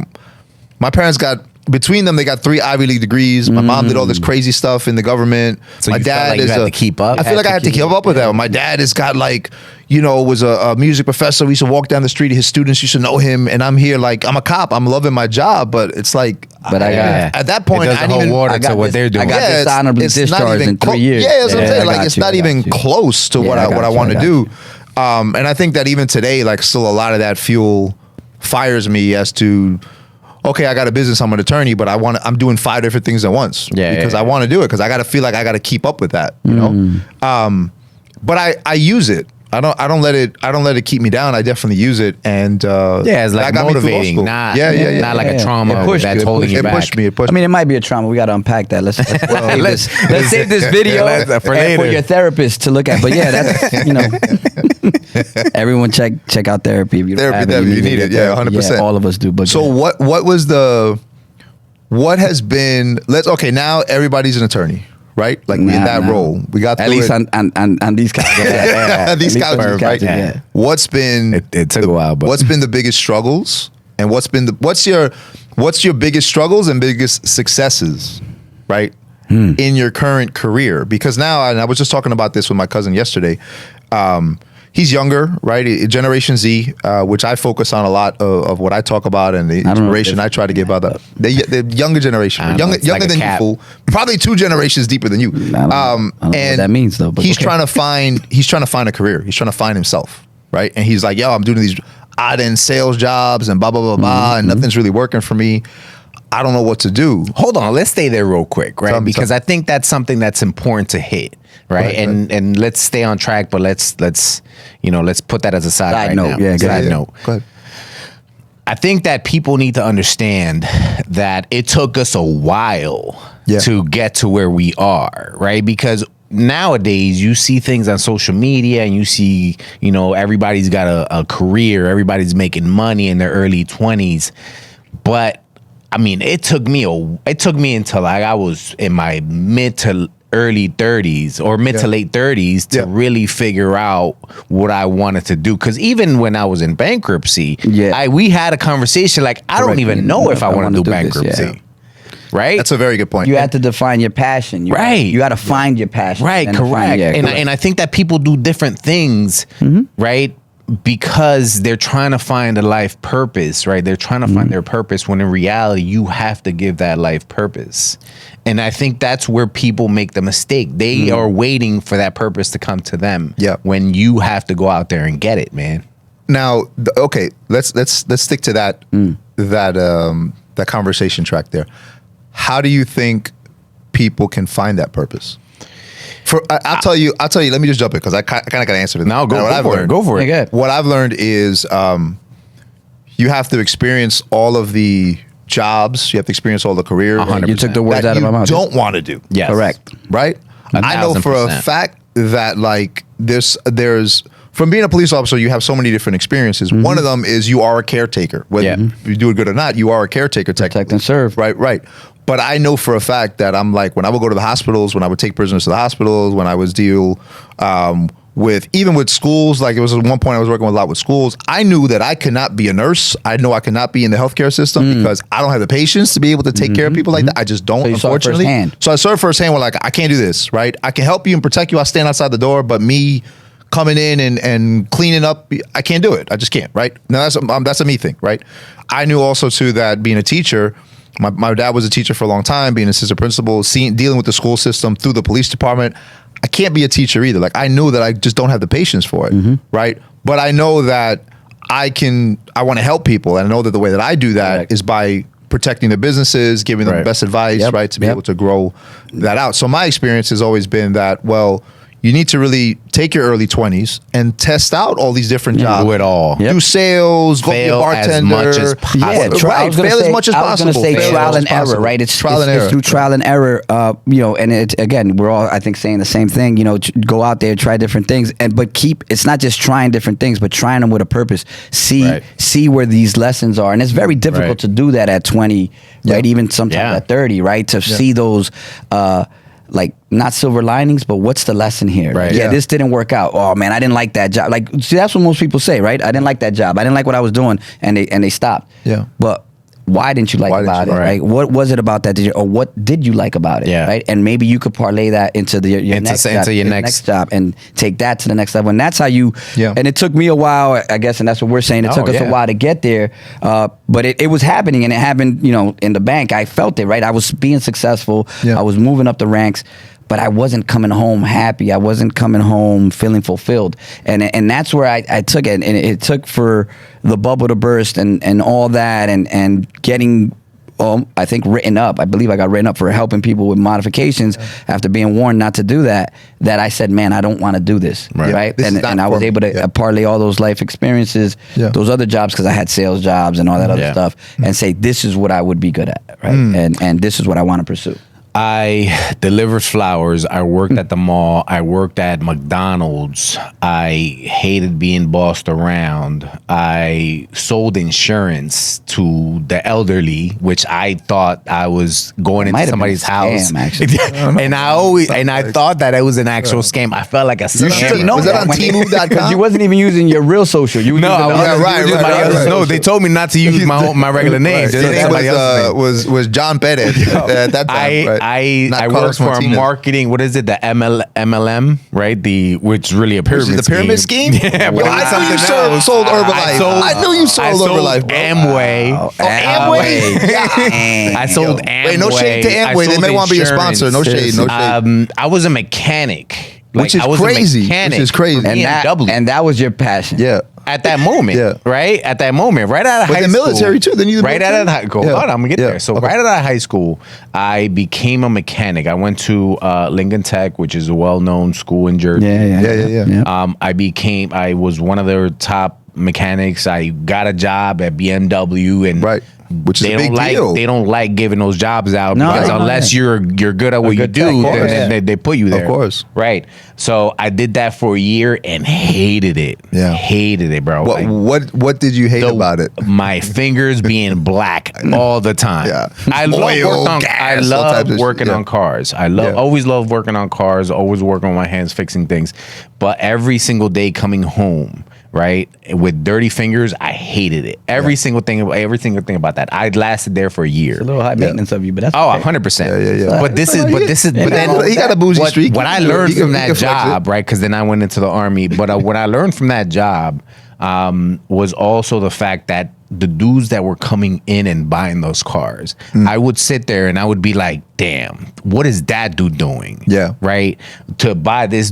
B: my parents got, between them, they got 3 Ivy League degrees. My mom did all this crazy stuff in the government.
A: So
B: my
A: you
B: dad
A: felt like
B: is
A: you had to keep up?
B: I feel like I had to keep up with that. My dad has got like, was a music professor. We used to walk down the street. His students used to know him. And I'm here like, I'm a cop. I'm loving my job. But it's like, at that point,
A: I didn't even water to what they're doing.
C: I got dishonorably discharged in 3 years.
B: Yeah, that's what I'm saying. Like, it's not even close to what I want to do. And I think that even today, like, still a lot of that fuel fires me as to, okay, I got a business, I'm an attorney, but I'm doing 5 different things at once. Because I want to do it, because I got to feel like I got to keep up with that, you know? But I use it. I don't let it keep me down. I definitely use it, and
A: it's like motivating, not like a trauma that's holding you back.
B: It pushed me.
C: I mean, it might be a trauma. We got to unpack that. Let's save this video
A: for later.
C: For your therapist to look at. But yeah, that's everyone check out therapy. If you
B: you need it. Yeah, 100%.
C: Yeah, all of us do. But
B: so what has been? Now everybody's an attorney. Right, like in that role, we got
C: at least on these couches.
B: These couches, right?
C: Yeah.
B: What's been?
A: It took a while, but
B: what's been the biggest struggles, and what's your biggest struggles and biggest successes, right, in your current career? Because now, and I was just talking about this with my cousin yesterday. He's younger, right? Generation Z, which I focus on a lot of what I talk about, and the inspiration I try to give out. The younger generation, younger than you, fool. Probably 2 generations deeper than you.
C: I don't know what that means, though. But
B: he's trying to find a career. He's trying to find himself, right? And he's like, yo, I'm doing these odd end sales jobs and blah blah blah blah, and nothing's really working for me. I don't know what to do.
A: Hold on, let's stay there real quick, right? Because I think that's something that's important to hit, right? And let's stay on track, but let's put that as a side note.
C: Yeah,
A: side note.
B: Go ahead.
A: I think that people need to understand that it took us a while to get to where we are, right? Because nowadays you see things on social media and you see, everybody's got a career, everybody's making money in their early 20s, but I mean, it took me until like I was in my mid to early 30s or mid to late 30s to really figure out what I wanted to do. Because even when I was in bankruptcy, we had a conversation like, I don't even know if I want to do bankruptcy. Right?
B: That's a very good point.
C: You had to define your passion. You had to find your passion.
A: Right, correct. And I think that people do different things, right? Because they're trying to find a life purpose, right? They're trying to find their purpose when in reality, you have to give that life purpose. And I think that's where people make the mistake. They are waiting for that purpose to come to them when you have to go out there and get it, man.
B: Now, okay, let's stick to that that conversation track there. How do you think people can find that purpose? I'll tell you. Let me just jump in because I kind of got to answer this.
A: No, go for it.
B: What I've learned is you have to experience all of the jobs. You have to experience all the careers.
C: 100%. You took the words out of my mouth.
B: Don't want to do.
A: Yes.
C: Correct.
B: Right.
A: 1,000%.
B: I know for a fact that like there's from being a police officer, you have so many different experiences. One of them is you are a caretaker. Whether you do it good or not, you are a caretaker.
C: Protect and serve.
B: Right. But I know for a fact that I'm like, when I would go to the hospitals, when I would take prisoners to the hospitals, when I would deal with schools, like it was at one point I was working a lot with schools. I knew that I could not be a nurse. I know I could not be in the healthcare system because I don't have the patience to be able to take care of people like that. I just don't, unfortunately. So I saw it firsthand where like, I can't do this, right? I can help you and protect you. I'll stand outside the door, but me coming in and cleaning up, I can't do it. I just can't, right? Now that's a me thing, right? I knew also too that being a teacher, my dad was a teacher for a long time, being an assistant principal, dealing with the school system through the police department. I can't be a teacher either. Like I knew that I just don't have the patience for it, right? But I know that I want to help people. And I know that the way that I do that is by protecting the businesses, giving them the best advice, right? To be able to grow that out. So my experience has always been that, well, you need to really take your early 20s and test out all these different jobs.
A: Do it all.
B: Do sales, go be a bartender.
A: As much as possible.
B: Fail as much as possible.
C: I was going to say trial and error, right? It's through trial and error, and it's, again, we're all, I think, saying the same thing, go out there, try different things, but it's not just trying different things, but trying them with a purpose. See where these lessons are. And it's very difficult to do that at 20, right? Even sometimes at 30, right? To see those, like not silver linings, but what's the lesson here?
A: Right.
C: Yeah, this didn't work out. Oh man, I didn't like that job. Like, see, that's what most people say, right? I didn't like that job. I didn't like what I was doing, and they stopped.
B: Yeah.
C: But why didn't you like about it? Right. What was it about that? Or what did you like about it? Yeah. Right. And maybe you could parlay that into your next job and take that to the next level. And that's how you. Yeah. And it took me a while, I guess, and that's what we're saying. It took us a while to get there, but it was happening, and it happened. In the bank, I felt it. Right. I was being successful. Yeah. I was moving up the ranks. But I wasn't coming home happy. I wasn't coming home feeling fulfilled. And that's where I took it. And it took for the bubble to burst and all that and getting, I think, written up. I believe I got written up for helping people with modifications after being warned not to do that I said, man, I don't want to do this. Right? And I was able to parlay all those life experiences, those other jobs, because I had sales jobs and all that other stuff, and say, this is what I would be good at. Right? And this is what I want to pursue.
A: I delivered flowers. I worked at the mall. I worked at McDonald's. I hated being bossed around. I sold insurance to the elderly, which I thought I was going into somebody's house.
C: Scam,
A: and I thought that it was an actual scam. I felt like a scam.
B: You should know that on Temu.com.
C: Because you wasn't even using your real social. You
B: right.
A: They told me not to use my regular name.
B: His name was John Perez at that time. Right?
A: I worked for marketing. What is it? The MLM, right? Which is really a pyramid.
B: The pyramid scheme.
A: Yeah,
B: but I knew you sold Herbalife. I knew you sold Herbalife.
A: Amway.
B: Amway.
A: I sold Amway.
B: Wait, no shade to Amway. They may want to be a sponsor. No shade.
A: I was a mechanic.
B: Which is crazy.
C: And that was your passion.
B: Yeah.
A: At that moment, right? At that moment, right out of high school.
B: But the military too. Then you
A: right out of high school. Hold on, I'm gonna get there. So right out of high school, I became a mechanic. I went to Lincoln Tech, which is a well-known school in Jersey.
B: Yeah.
A: I was one of their top mechanics. I got a job at BMW, and
B: Right. Which is
A: they
B: a big
A: don't
B: deal.
A: They don't like giving those jobs out
C: No,
A: because
C: no,
A: unless
C: yeah.
A: you're good at what you
C: good
A: do,
C: tech,
A: then they put you there.
B: Of course.
A: Right. So I did that for a year and hated it.
B: Yeah.
A: Hated it, bro.
B: What did you hate about it?
A: My fingers being black all the time.
B: Yeah.
A: I
B: Oil,
A: love
B: gas, all types of
A: working
B: shit. Yeah.
A: on cars.
B: Yeah.
A: Always love working on cars, always working on my hands fixing things. But every single day coming home, right, with dirty fingers, I hated it. Every single thing about that. I lasted there for a year.
C: It's a little high maintenance of you, but that's okay.
A: 100%.
B: Yeah.
A: But this is but then
B: he got a bougie streak.
A: what I
B: He
A: learned
B: can-
A: from
B: he
A: that
B: can flex
A: job,
B: it.
A: right? Because then I went into the army. But what I learned from that job was also the fact that the dudes that were coming in and buying those cars, I would sit there and I would be like, "Damn, what is that dude doing?"
B: Yeah.
A: right. To buy this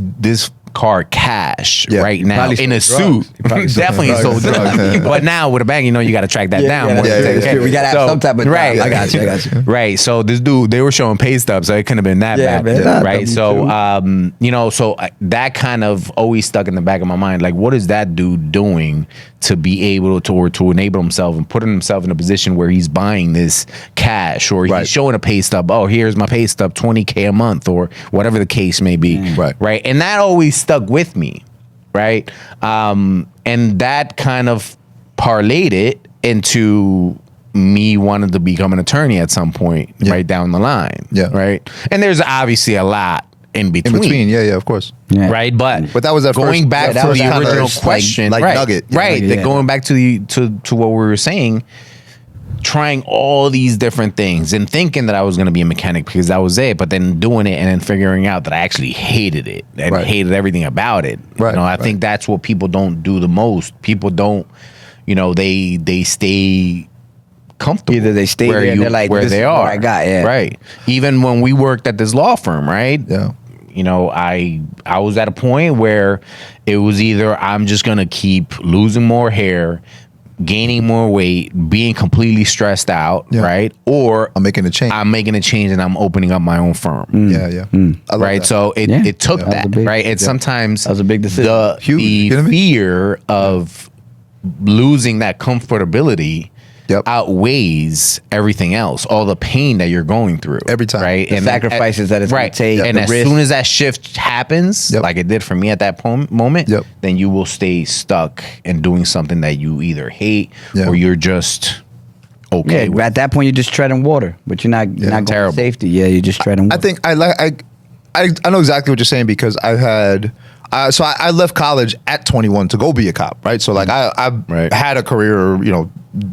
A: car cash
B: Yeah.
A: right now
C: Probably
A: in a
C: sold drugs.
A: suit,
C: He probably sold
A: definitely
B: drugs.
A: sold drugs. But now with a bag, you got to track that down. More than
B: yeah.
A: okay.
C: We gotta have some type of
A: right.
C: I got you.
A: Right. So this dude, they were showing pay stubs, so it couldn't have been that
C: Yeah,
A: bad.
C: man. Nah,
A: Right.
C: W2.
A: So, so that kind of always stuck in the back of my mind. Like, what is that dude doing to be able to, or to enable himself and putting himself in a position where he's buying this cash, or
B: Right.
A: he's showing a pay stub. Oh, here's my pay stub, $20K a month, or whatever the case may be.
B: Right.
A: Right. And that always stuck with me. Right. And that kind of parlayed it into me wanting to become an attorney at some point, right down the line.
B: Yeah.
A: Right. And there's obviously a lot in between.
B: In between, yeah, of course.
C: Yeah.
A: Right. But
B: But that was that
A: going
B: first-
A: back
B: that
A: to
B: first
A: the
B: kinda
A: original
B: like-
A: question.
B: like
A: right.
B: nugget.
A: Right.
C: Yeah.
A: That going back to to what we were saying, trying all these different things and thinking that I was going to be a mechanic because that was it, but then doing it and then figuring out that I actually hated it and
B: Right.
A: hated everything about it.
B: Right,
A: I
B: right.
A: think that's what people don't do the most. People don't, they stay comfortable.
C: Either they stay there and they're like,
A: where
C: this
A: they
C: is what
A: are.
C: I got, yeah.
A: Right. Even when we worked at this law firm, right?
B: Yeah.
A: I was at a point where it was either I'm just gonna keep losing more hair, gaining more weight, being completely stressed out,
B: Yeah.
A: right? Or
B: I'm making a change.
A: I'm making a change and I'm opening up my own firm.
B: Yeah. I love
A: Right.
B: that.
A: So it,
C: Yeah.
A: it took
C: That was
A: that,
C: a big-
A: right? And sometimes
C: That was a big decision.
A: The,
B: Huge. You
A: the
B: know what I mean?
A: fear of losing that comfortability
B: Yep.
A: outweighs everything else, all the pain that you're going through.
B: Every time.
A: Right?
C: The sacrifices that it's gonna take,
A: And
C: the
A: as
C: risk.
A: soon as that shift happens,
B: Yep.
A: like it did for me at that moment,
B: Yep.
A: then you will stay stuck in doing something that you either hate
B: Yeah.
A: or you're just okay
C: Yeah,
A: with.
C: at that point you're just treading water, but you're not going
A: Terrible.
C: safety. Yeah, you're just treading water.
B: I think I know exactly what you're saying because I've had. So I left college at 21 to go be a cop, right? So like I've
A: Right.
B: had a career,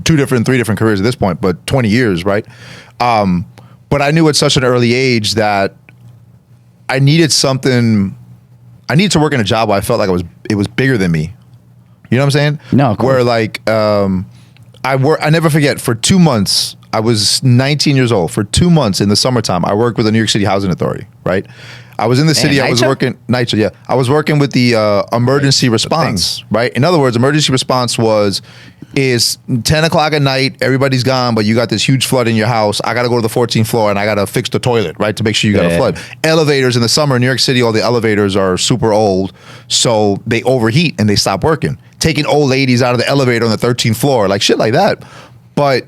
B: 3 different careers at this point, but 20 years, right? But I knew at such an early age that I needed something. I needed to work in a job where I felt like it was bigger than me. You know what I'm saying?
C: No, of course.
B: Where like I never forget, for 2 months, I was 19 years old. For 2 months in the summertime, I worked with the New York City Housing Authority, right? I was in the city. I was
A: NYCHA?
B: working NYCHA, yeah. I was working with the emergency response, right? In other words, emergency response is 10 o'clock at night. Everybody's gone, but you got this huge flood in your house. I got to go to the 14th floor and I got to fix the toilet, right, to make sure you got a
A: Yeah.
B: flood. Elevators in the summer in New York City, all the elevators are super old, so they overheat and they stop working. Taking old ladies out of the elevator on the 13th floor, like shit like that. But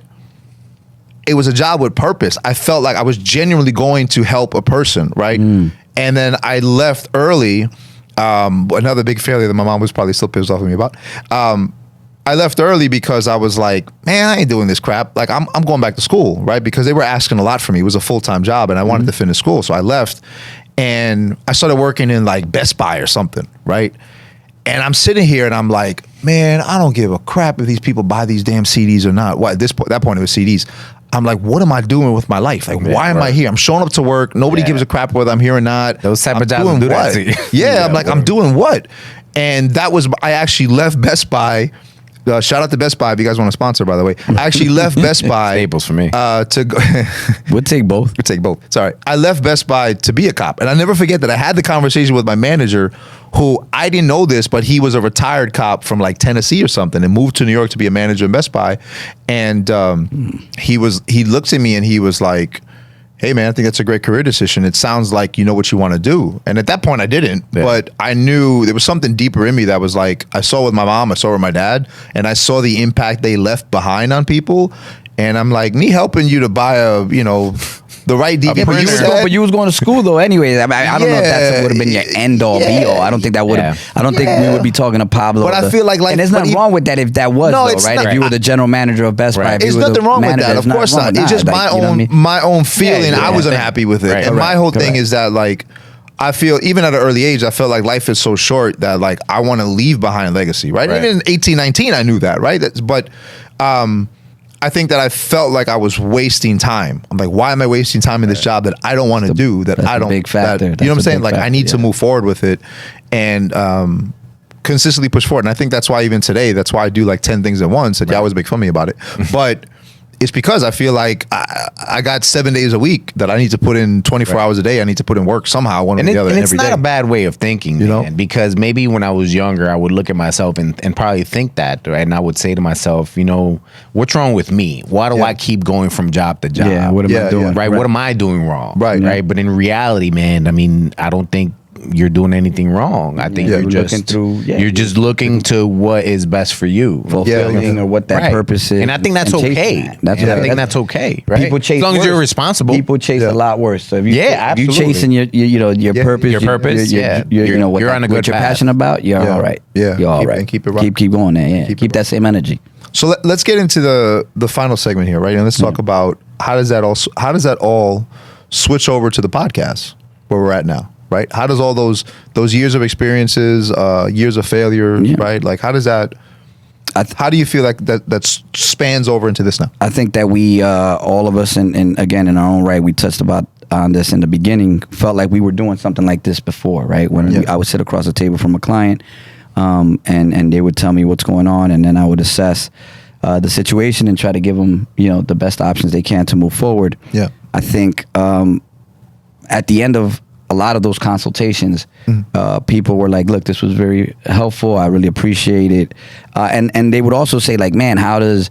B: it was a job with purpose. I felt like I was genuinely going to help a person, right? And then I left early. Another big failure that my mom was probably still pissed off at me about. I left early because I was like, man, I ain't doing this crap. Like I'm going back to school, right? Because they were asking a lot from me. It was a full-time job and I wanted to finish school. So I left and I started working in like Best Buy or something, right? And I'm sitting here and I'm like, man, I don't give a crap if these people buy these damn CDs or not. Well, at that point it was CDs. I'm like, what am I doing with my life? Like, why am I here? I'm showing up to work. Nobody gives a crap whether I'm here or not.
A: Those type
B: I'm
A: of jobs
B: doing
A: do that
B: what?
A: to you.
B: Yeah, I'm like, I'm doing what? And that was, I actually left Best Buy. Shout out to Best Buy if you guys want to sponsor, by the way. I actually left Best Buy.
A: Staples for me.
B: To go.
C: we'll take both.
B: We'll take both. Sorry. I left Best Buy to be a cop. And I never forget that I had the conversation with my manager, who I didn't know this, but he was a retired cop from like Tennessee or something and moved to New York to be a manager in Best Buy. And he looked at me and he was like, hey man, I think that's a great career decision. It sounds like you know what you want to do. And at that point I didn't, but I knew there was something deeper in me that was like, I saw with my mom, I saw with my dad, and I saw the impact they left behind on people. And I'm like, me helping you to buy a, the right DVD
C: but you was going to school though anyway. I don't know if that would have been your end all be all. I don't think that would have. I don't think we would be talking to Pablo.
B: But I feel like
C: and there's nothing wrong with that if that was though, right? If you were the general manager of Best Buy,
B: there's nothing wrong with that. Of course not. It's just my own feeling. I was unhappy with it, and my whole thing is that like, I feel even at an early age, I felt like life is so short that like I want to leave behind a legacy, right? Even in 18, 19, I knew that, right? But I think that I felt like I was wasting time. I'm like, why am I wasting time in this job that I don't want to do? That I don't.
C: Big factor.
B: You know what I'm saying? Like I need to move forward with it, and consistently push forward. And I think that's why even today, that's why I do like 10 things at once. And y'all always make fun of me about it, but it's because I feel like I got 7 days a week that I need to put in 24 hours a day. I need to put in work somehow, one or the other.
A: And it's
B: every
A: not
B: day.
A: a bad way of thinking, man, because maybe when I was younger, I would look at myself and probably think that, right? And I would say to myself, what's wrong with me? Why do I keep going from job to job?
C: Yeah, what am I doing?
A: Right? What am I doing wrong?
B: Right.
A: But in reality, man, I mean, I don't think you're doing anything wrong. I think you're just looking to what is best for you,
C: fulfilling or what that purpose is.
A: And I think that's okay. I think that's okay. Right?
C: People chase
A: as long
C: worse.
A: as you're responsible.
C: People chase a lot worse. So if you,
A: absolutely.
C: you chasing your purpose,
A: you're on a good
C: what you're
A: path.
C: passionate about, you're all right.
B: Yeah,
C: you're all right.
B: And keep it right.
C: Keep going there. Yeah, keep that same energy.
B: So let's get into the final segment here, right? And let's talk about how does that all switch over to the podcast where we're at now. Right? How does all those years of experiences, years of failure, right? Like, how does that? How do you feel like that spans over into this now?
C: I think that we, all of us, and again in our own right, we touched on this in the beginning. Felt like we were doing something like this before, right? When I would sit across the table from a client, and they would tell me what's going on, and then I would assess the situation and try to give them, the best options they can to move forward.
B: Yeah,
C: I think at the end of a lot of those consultations, people were like, look, this was very helpful. I really appreciate it. And they would also say like, man, how did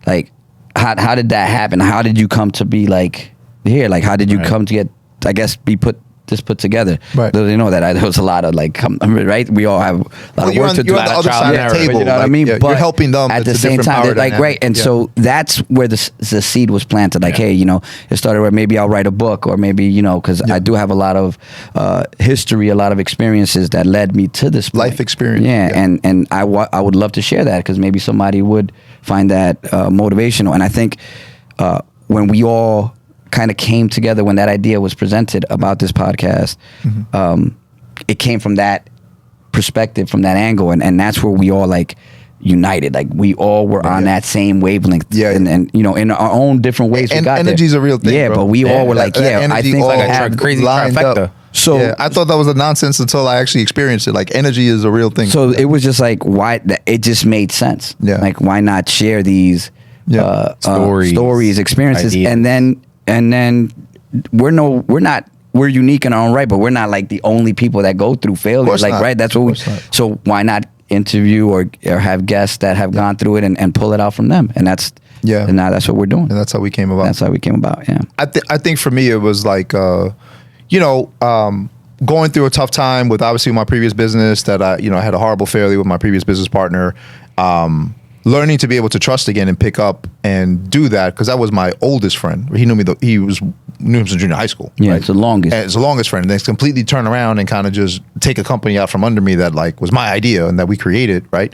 C: that happen? How did you come to be like here? Like, how did you come to get, I guess, put together?
B: Right.
C: There was a lot of like, right? We all have a lot of work to do.
B: You're on the other side of the table.
C: You know what I mean?
B: But
C: you're
B: helping them
C: at the same time. Like, right. And so that's where the seed was planted. Like, hey, it started where maybe I'll write a book, or maybe, because I do have a lot of history, a lot of experiences that led me to this point.
B: Life experience.
C: Yeah. And I would love to share that because maybe somebody would find that motivational. And I think when we all kind of came together, when that idea was presented about this podcast, it came from that perspective, from that angle, and that's where we all like united. Like we all were on that same wavelength. And in our own different ways.
B: And
C: we got
B: energy's
C: there.
B: a real thing.
C: Yeah,
B: bro.
C: but we all were like, I think
A: like a crazy trifecta.
B: So I thought that was a nonsense until I actually experienced it. Like energy is a real thing.
C: So it was just like, why? It just made sense.
B: Yeah.
C: Like why not share these stories, experiences,
A: ideas.
C: and then we're unique in our own right, but we're not like the only people that go through failure. Like, right? That's what so why not interview or have guests that have gone through it and pull it out from them? And that's and now that's what we're doing.
B: And that's how we came about.
C: Yeah.
B: I think for me it was like going through a tough time with obviously my previous business that I had a horrible failure with my previous business partner. Learning to be able to trust again and pick up and do that, because that was my oldest friend. He knew me. Knew him since junior high school.
C: Yeah,
B: right?
C: it's the longest.
B: And it's the longest friend. And then it's completely turn around and kind of just take a company out from under me that like was my idea and that we created. Right.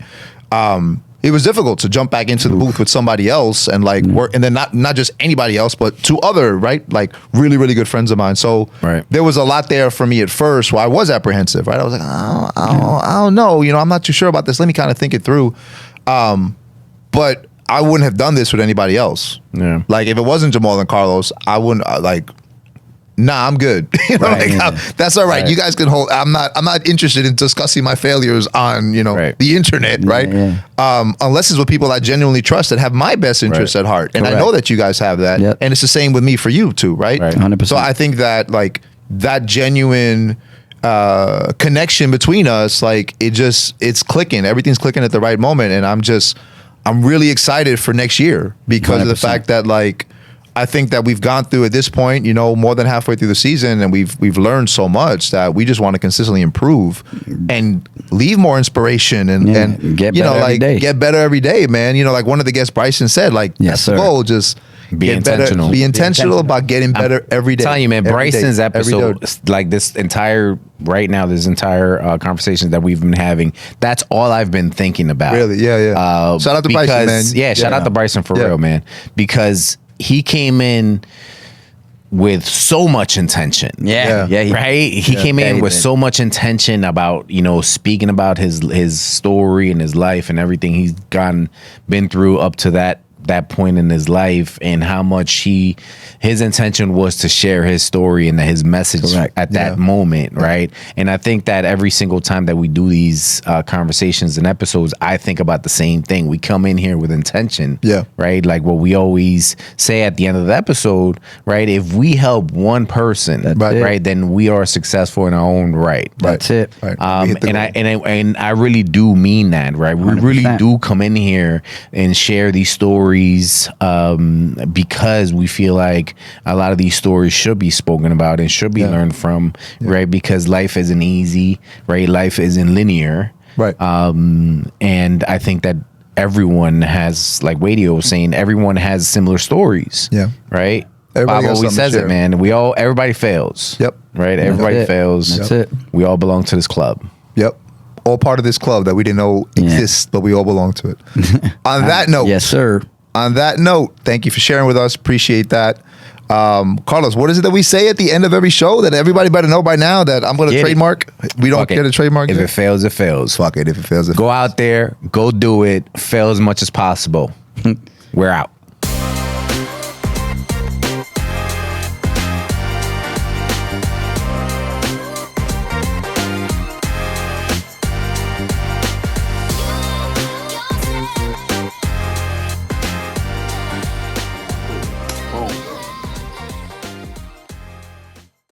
B: It was difficult to jump back into the booth with somebody else and like work, and then not just anybody else, but two other like really, really good friends of mine. So there was a lot there for me at first where I was apprehensive. Right. I was like, I don't know. I'm not too sure about this. Let me kind of think it through. But I wouldn't have done this with anybody else.
A: Yeah.
B: Like if it wasn't Jamal and Carlos, I wouldn't nah, I'm good. That's all right. You guys can hold. I'm not interested in discussing my failures on the internet, right? Yeah. Unless it's with people I genuinely trust that have my best interests at heart, and I know that you guys have that, and it's the same with me for you too, right?
C: 100%.
B: So I think that like that genuine connection between us, like it's clicking. Everything's clicking at the right moment, and I'm really excited for next year because 100%. Of the fact that like I think that we've gone through at this point, you know, more than halfway through the season, and we've learned so much that we just want to consistently improve and leave more inspiration and
C: get
B: you know,
C: better every
B: like
C: day.
B: get better every day, man. You know, like one of the guests, Bryson, said, like,
C: Yes,
B: that's the
C: sir.
B: goal, just
A: Be
B: get
A: intentional.
B: better, be intentional about getting better every day.
A: I'm telling you, man,
B: Every day.
A: Bryson's
B: Every
A: episode,
B: day.
A: like this entire conversation that we've been having, that's all I've been thinking about.
B: Really? Yeah. Shout out to Bryson, man.
A: Yeah, shout out to Bryson for
B: Yeah.
A: real, man. Because he came in with so much intention.
C: Yeah.
A: Right? He came in with so much intention about, you know, speaking about his story and his life and everything he's been through up to that point in his life, and how much his intention was to share his story and his message at that moment, right? And I think that every single time that we do these conversations and episodes, I think about the same thing. We come in here with intention, right? Like what we always say at the end of the episode, right? If we help one person, right, then we are successful in our own right.
C: That's it.
B: Right.
A: And I really do mean that, right? We
C: 100%.
A: really do come in here and share these stories because we feel like a lot of these stories should be spoken about and should be learned from, right? Because life isn't easy, right? Life isn't linear,
B: Right.
A: And I think that everyone has, like Wadio was saying, everyone has similar stories, right?
B: Everybody
A: Bob
B: got
A: always
B: something to
A: says it,
B: share.
A: man. Everybody fails.
B: Yep.
A: Right. Everybody
C: it.
A: fails.
C: That's it.
A: We all belong to this club.
B: Yep. All part of this club that we didn't know exists, but we all belong to it. On that note,
C: Yes, sir.
B: On that note, thank you for sharing with us. Appreciate that. Carlos, what is it that we say at the end of every show that everybody better know by now that I'm going to
A: Get it.
B: trademark? We don't
A: Fuck it.
B: get a trademark.
A: If
B: yet?
A: it fails, it fails.
B: Fuck it. If it fails, it
A: Go out there, go do it, fail as much as possible. We're out.